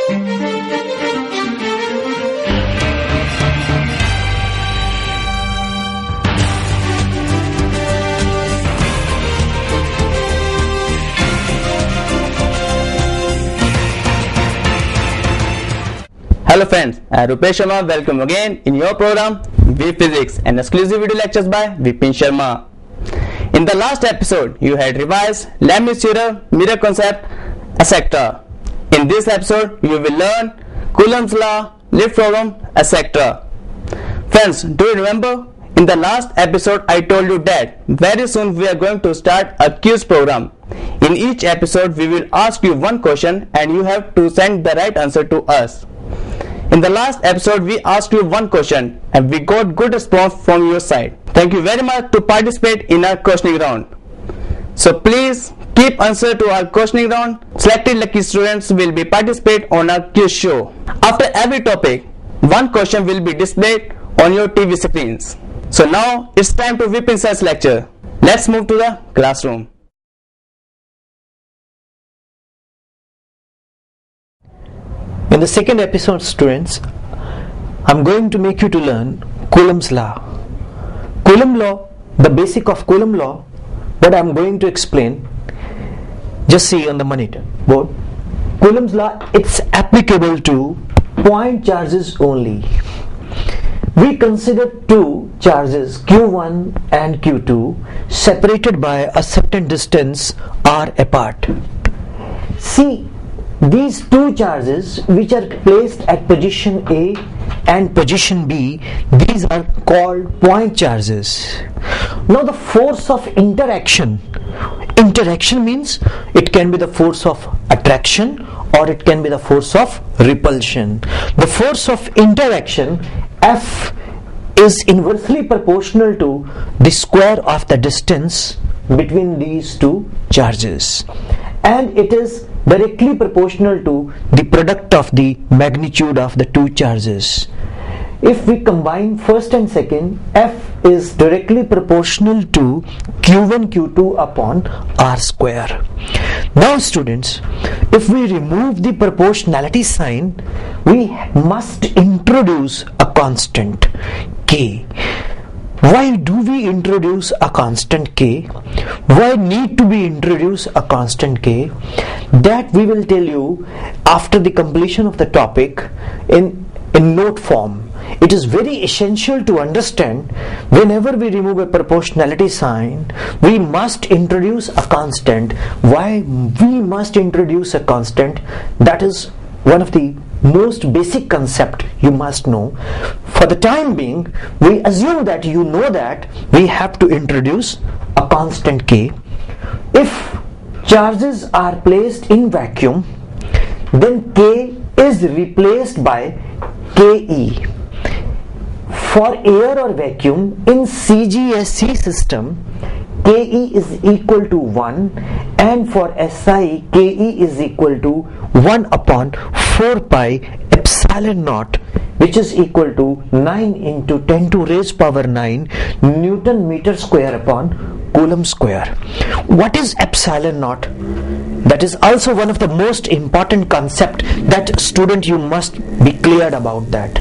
Hello friends, I am Rupesh Sharma. Welcome again in your program V Physics and exclusive video lectures by Vipin Sharma. In the last episode, you had revised Leibniz theorem, mirror concept, etc. In this episode, you will learn Coulomb's law, lift problem, etc. Friends, do you remember? In the last episode, I told you that very soon we are going to start a quiz program. In each episode, we will ask you one question and you have to send the right answer to us. In the last episode, we asked you one question and we got good response from your side. Thank you very much to participate in our questioning round. So please keep answer to our questioning round. Selected lucky students will be participate on our quiz show. After every topic, one question will be displayed on your TV screens. So now it's time to Vipin Sir's lecture. Let's move to the classroom. In the second episode, students, I'm going to make you to learn Coulomb's law. Coulomb law, the basic of Coulomb law, what I'm going to explain, just see on the monitor board. Coulomb's law, it's applicable to point charges only. We consider two charges Q1 and Q2 separated by a certain distance r apart. See, these two charges which are placed at position A and position B, these are called point charges. Now the force of interaction means it can be the force of attraction or it can be the force of repulsion. The force of interaction F is inversely proportional to the square of the distance between these two charges, and it is directly proportional to the product of the magnitude of the two charges. If we combine first and second, F is directly proportional to Q1 Q2 upon R square. Now students, if we remove the proportionality sign, we must introduce a constant K. Why do we introduce a constant K? Why need to be introduce a constant K? That we will tell you after the completion of the topic in note form. It is very essential to understand whenever we remove a proportionality sign, we must introduce a constant. Why we must introduce a constant? That is one of the most basic concept you must know. For the time being, we assume that you know that we have to introduce a constant K. If charges are placed in vacuum, then K is replaced by Ke. For air or vacuum, in CGSC system, Ke is equal to 1, and for SI, Ke is equal to 1 upon 4 pi epsilon naught, which is equal to 9 into 10 to raise power 9 Newton meter square upon Coulomb square. What is epsilon naught? That is also one of the most important concept that student you must be cleared about that.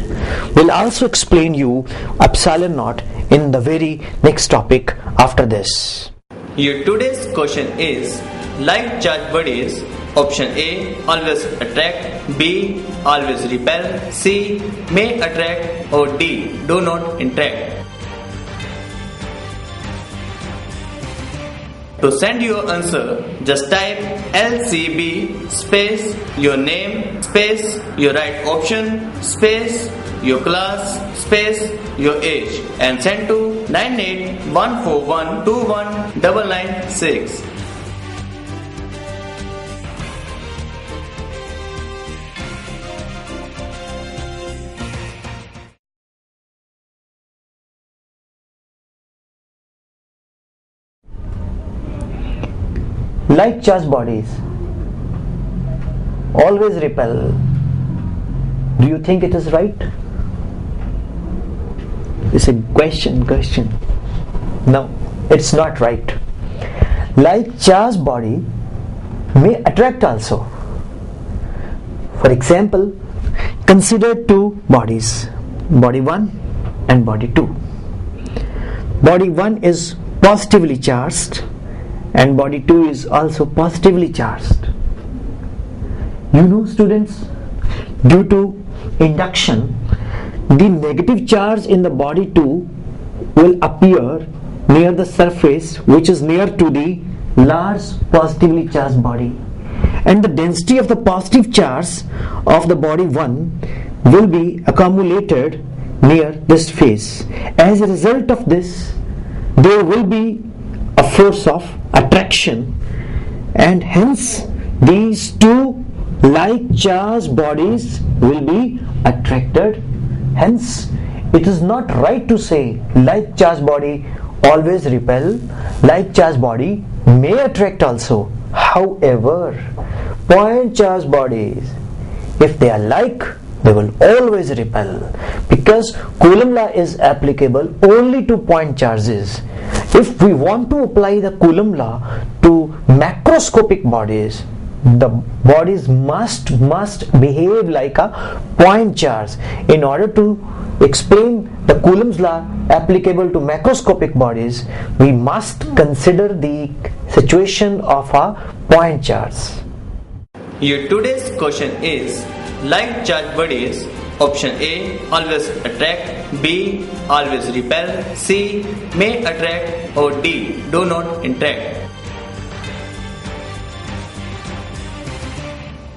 We'll also explain you epsilon naught in the very next topic after this. Your today's question is like charge bodies. Option A, always attract, B, always repel, C, may attract, or D, do not interact. To send your answer, just type LCB space your name space your right option space your class space your age and send to 9814121996. Like charged bodies always repel. Do you think it is right? It's a question. No, it's not right. Like charged body may attract also. For example, consider two bodies, body 1 and body 2. Body 1 is positively charged and body 2 is also positively charged. You know, students, due to induction, the negative charge in the body 2 will appear near the surface which is near to the large positively charged body, and the density of the positive charge of the body 1 will be accumulated near this face. As a result of this, there will be a force of attraction, and hence these two like charged bodies will be attracted. Hence, it is not right to say like charged body always repel. Like charged body may attract also. However, point charged bodies, if they are like, they will always repel, because Coulomb law is applicable only to point charges. If we want to apply the Coulomb law to macroscopic bodies, the bodies must behave like a point charge. In order to explain the Coulomb's law applicable to macroscopic bodies, we must consider the situation of a point charge. Your today's question is, like charged bodies, option A always attract, B always repel, C may attract, or D do not interact.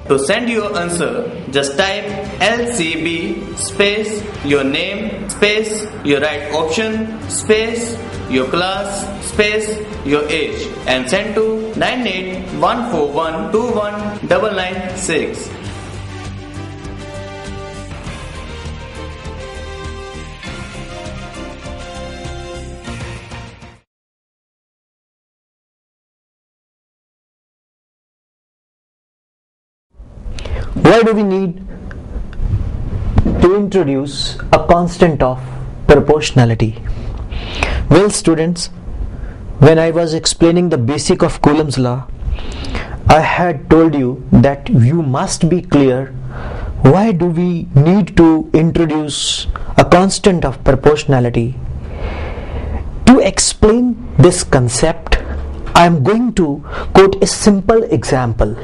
To send your answer, just type LCB space your name space your right option space your class space your age and send to 9814121996. Why do we need to introduce a constant of proportionality? Well, students, when I was explaining the basic of Coulomb's law, I had told you that you must be clear why do we need to introduce a constant of proportionality. To explain this concept, I am going to quote a simple example.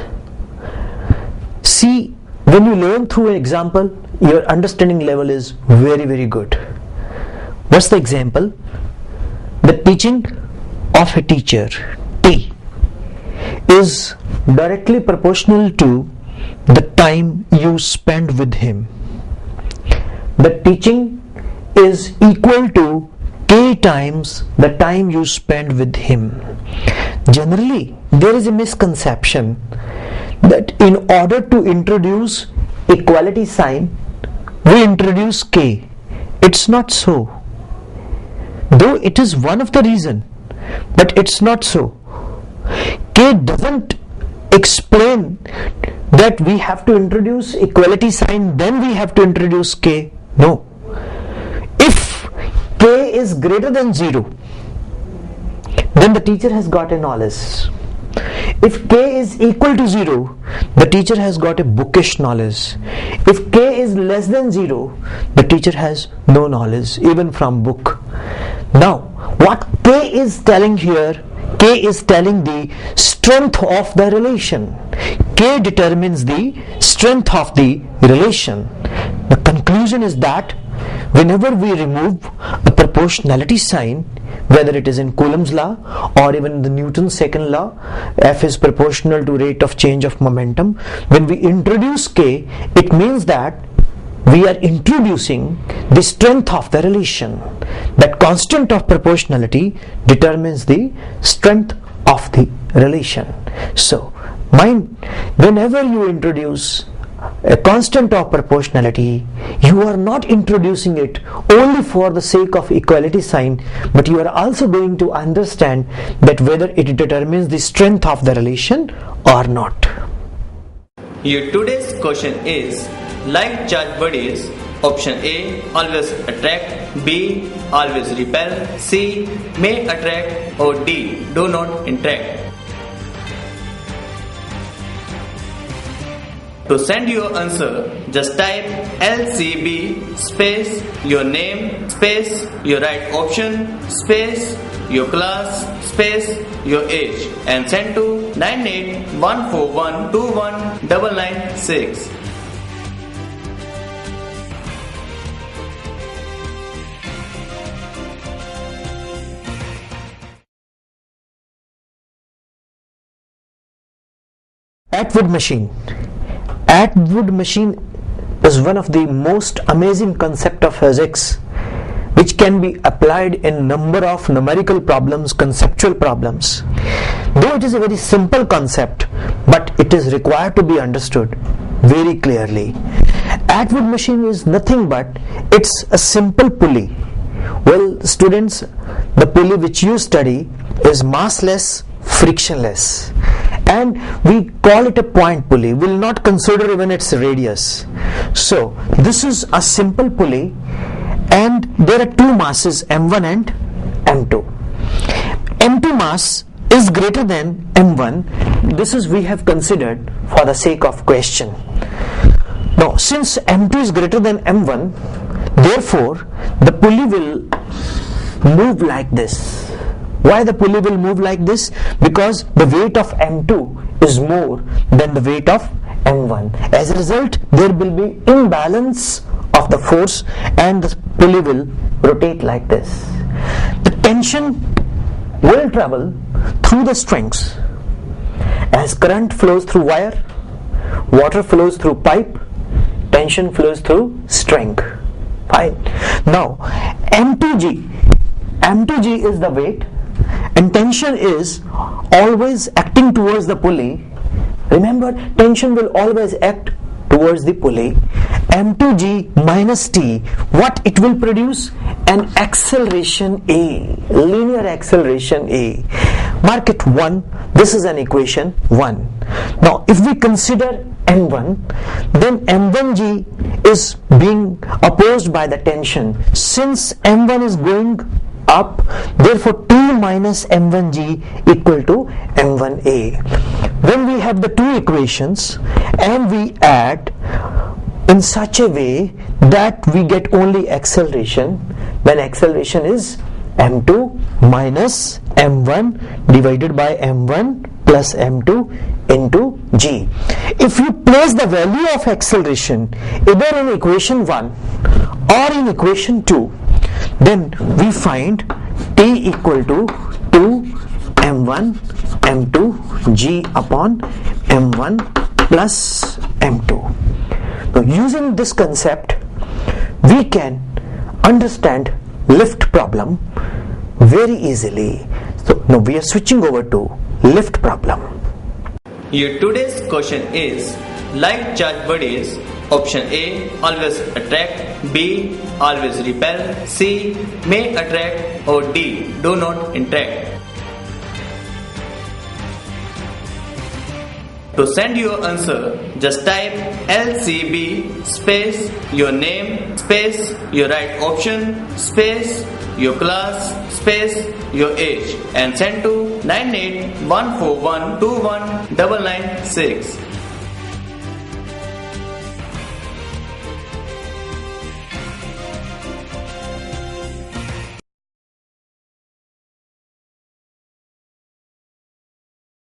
See, when you learn through an example, your understanding level is very good. What's the example? The teaching of a teacher, T, is directly proportional to the time you spend with him. The teaching is equal to K times the time you spend with him. Generally, there is a misconception that in order to introduce equality sign, we introduce K. It's not so. Though it is one of the reason, but it's not so. K doesn't explain that we have to introduce equality sign, then we have to introduce K. No. If K is greater than 0, then the teacher has got a knowledge. If K is equal to 0, the teacher has got a bookish knowledge. If K is less than 0, the teacher has no knowledge, even from book. Now, what K is telling here, K is telling the strength of the relation. K determines the strength of the relation. The conclusion is that whenever we remove a proportionality sign, whether it is in Coulomb's law or even the Newton's second law, F is proportional to rate of change of momentum, when we introduce K, it means that we are introducing the strength of the relation. That constant of proportionality determines the strength of the relation. So, mind, whenever you introduce a constant of proportionality, you are not introducing it only for the sake of equality sign, but you are also going to understand that whether it determines the strength of the relation or not. Your today's question is, like charged bodies, option A always attract, B always repel, C may attract, or D do not interact. To send your answer, just type LCB space your name space your right option space your class space your age and send to 9814121996. Atwood machine. Atwood machine is one of the most amazing concept of physics which can be applied in number of numerical problems, conceptual problems. Though it is a very simple concept, but it is required to be understood very clearly. Atwood machine is nothing but it's a simple pulley. Well, students, the pulley which you study is massless, frictionless, and we call it a point pulley. We will not consider even its radius. So this is a simple pulley, and there are two masses, m1 and m2. m2 mass is greater than m1. This is we have considered for the sake of question. Now since m2 is greater than m1, therefore the pulley will move like this. Why the pulley will move like this? Because the weight of m2 is more than the weight of m1. As a result, there will be imbalance of the force and the pulley will rotate like this. The tension will travel through the strings. As current flows through wire, water flows through pipe, tension flows through string. Fine. Now M2G is the weight, and tension is always acting towards the pulley. Remember, tension will always act towards the pulley. M2G minus T, what it will produce? An acceleration A, linear acceleration A. Mark it 1. This is an equation 1. Now if we consider M1, then M1G is being opposed by the tension. Since M1 is going up, therefore T minus M1G equal to M1A. When we have the two equations and we add in such a way that we get only acceleration, when acceleration is m2 minus m1 divided by m1 plus m2 into g. If you place the value of acceleration either in equation 1 or in equation 2, then we find T equal to 2 m1 m2 g upon m1 plus m2. Now using this concept, we can understand lift problem very easily. So now we are switching over to lift problem. Your today's question is like charge bodies. Option A, always attract, B, always repel, C, may attract, or D, do not interact. To send your answer, just type LCB space your name space your right option space your class space your age and send to 9814121996.